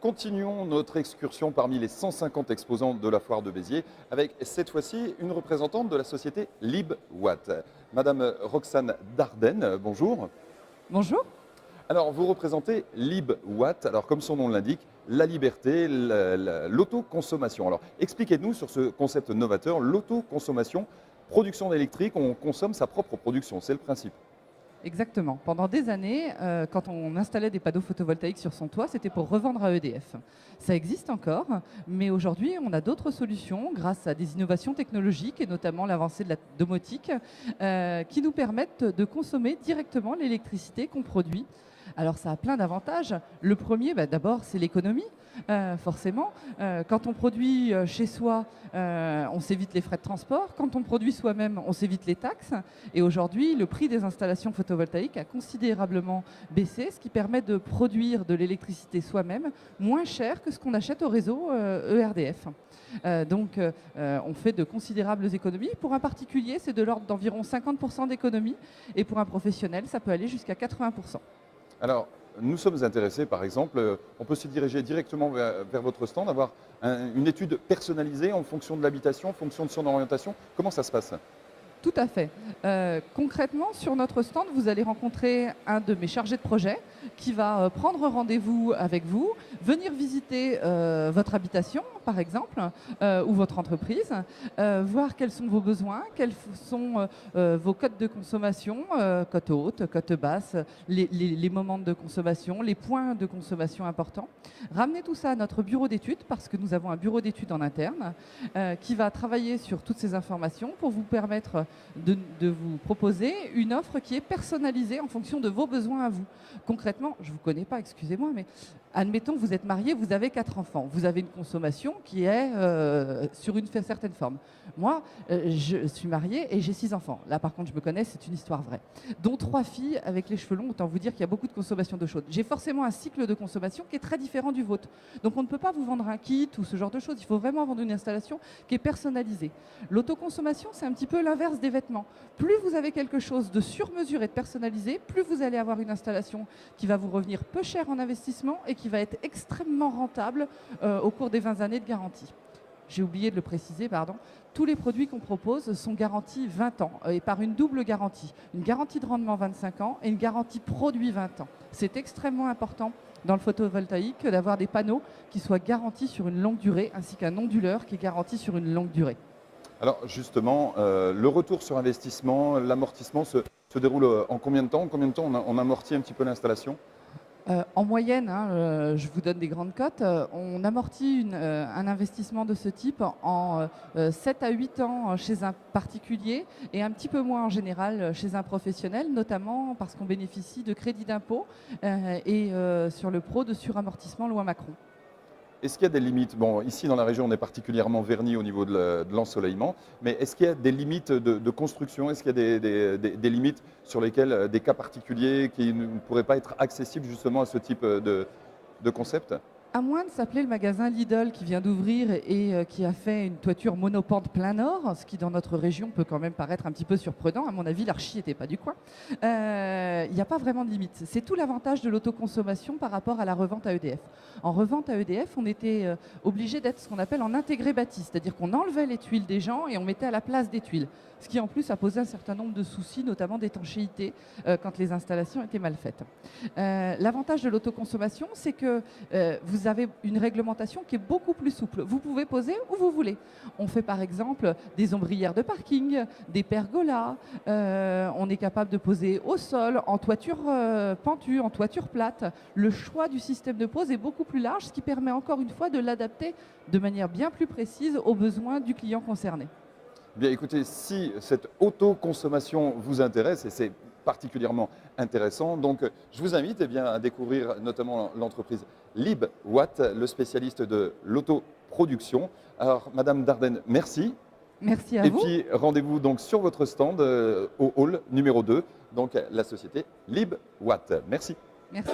continuons notre excursion parmi les 150 exposants de la foire de Béziers avec cette fois-ci une représentante de la société LibWatt. Madame Roxane Dardenne, bonjour. Bonjour. Alors vous représentez LibWatt, alors comme son nom l'indique, la liberté, l'autoconsommation. Alors expliquez-nous sur ce concept novateur, l'autoconsommation, production d'électrique, on consomme sa propre production, c'est le principe. Exactement. Pendant des années, quand on installait des panneaux photovoltaïques sur son toit, c'était pour revendre à EDF. Ça existe encore, mais aujourd'hui, on a d'autres solutions grâce à des innovations technologiques et notamment l'avancée de la domotique qui nous permettent de consommer directement l'électricité qu'on produit. Alors ça a plein d'avantages. Le premier, d'abord, c'est l'économie. Forcément, quand on produit chez soi, on s'évite les frais de transport. Quand on produit soi-même, on s'évite les taxes. Et aujourd'hui, le prix des installations photovoltaïques a considérablement baissé, ce qui permet de produire de l'électricité soi-même moins cher que ce qu'on achète au réseau ERDF. Donc, on fait de considérables économies. Pour un particulier, c'est de l'ordre d'environ 50% d'économie. Et pour un professionnel, ça peut aller jusqu'à 80%. Alors, nous sommes intéressés, par exemple, on peut se diriger directement vers votre stand, avoir une étude personnalisée en fonction de l'habitation, en fonction de son orientation. Comment ça se passe ? Tout à fait. Concrètement, sur notre stand, vous allez rencontrer un de mes chargés de projet qui va prendre rendez-vous avec vous, venir visiter votre habitation, par exemple, ou votre entreprise, voir quels sont vos besoins, quels sont vos cotes de consommation, cote haute, cote basse, les moments de consommation, les points de consommation importants. Ramener tout ça à notre bureau d'études, parce que nous avons un bureau d'études en interne qui va travailler sur toutes ces informations pour vous permettre de vous proposer une offre qui est personnalisée en fonction de vos besoins à vous. Concrètement, je ne vous connais pas, excusez-moi, mais admettons que vous êtes marié, vous avez 4 enfants, vous avez une consommation qui est sur une certaine forme. Moi, je suis mariée et j'ai 6 enfants. Là, par contre, je me connais, c'est une histoire vraie. Dont 3 filles avec les cheveux longs, autant vous dire qu'il y a beaucoup de consommation d'eau chaude. J'ai forcément un cycle de consommation qui est très différent du vôtre. Donc, on ne peut pas vous vendre un kit ou ce genre de choses. Il faut vraiment vendre une installation qui est personnalisée. L'autoconsommation, c'est un petit peu l'inverse des vêtements. Plus vous avez quelque chose de sur-mesure et de personnalisé, plus vous allez avoir une installation qui va vous revenir peu cher en investissement et qui va être extrêmement rentable au cours des 20 années de garantie. J'ai oublié de le préciser, pardon. Tous les produits qu'on propose sont garantis 20 ans et par une double garantie. Une garantie de rendement 25 ans et une garantie produit 20 ans. C'est extrêmement important dans le photovoltaïque d'avoir des panneaux qui soient garantis sur une longue durée ainsi qu'un onduleur qui est garanti sur une longue durée. Alors justement, le retour sur investissement, l'amortissement se déroule en combien de temps ? En combien de temps on amortit un petit peu l'installation ? En moyenne, je vous donne des grandes cotes, on amortit un investissement de ce type en 7 à 8 ans chez un particulier et un petit peu moins en général chez un professionnel, notamment parce qu'on bénéficie de crédits d'impôt et sur le pro de suramortissement loi Macron. Est-ce qu'il y a des limites ? Bon, ici dans la région, on est particulièrement verni au niveau de l'ensoleillement, mais est-ce qu'il y a des limites de construction ? Est-ce qu'il y a des limites sur lesquelles des cas particuliers qui ne pourraient pas être accessibles justement à ce type de concept ? À moins de s'appeler le magasin Lidl qui vient d'ouvrir et qui a fait une toiture monopente plein nord, ce qui dans notre région peut quand même paraître un petit peu surprenant. À mon avis, l'archi n'était pas du coin. Il n'y a pas vraiment de limite. C'est tout l'avantage de l'autoconsommation par rapport à la revente à EDF. En revente à EDF, on était obligé d'être ce qu'on appelle en intégré bâti, c'est-à-dire qu'on enlevait les tuiles des gens et on mettait à la place des tuiles. Ce qui en plus a posé un certain nombre de soucis, notamment d'étanchéité, quand les installations étaient mal faites. L'avantage de l'autoconsommation, c'est que vous avez une réglementation qui est beaucoup plus souple. Vous pouvez poser où vous voulez. On fait par exemple des ombrières de parking, des pergolas, on est capable de poser au sol, en toiture pentue, en toiture plate. Le choix du système de pose est beaucoup plus large, ce qui permet encore une fois de l'adapter de manière bien plus précise aux besoins du client concerné. Bien écoutez, si cette autoconsommation vous intéresse, et c'est particulièrement intéressant, donc je vous invite à découvrir notamment l'entreprise LibWatt, le spécialiste de l'autoproduction. Alors Madame Dardenne, merci. Merci à vous. Et puis rendez-vous donc sur votre stand au hall numéro 2, donc la société LibWatt. Merci. Merci.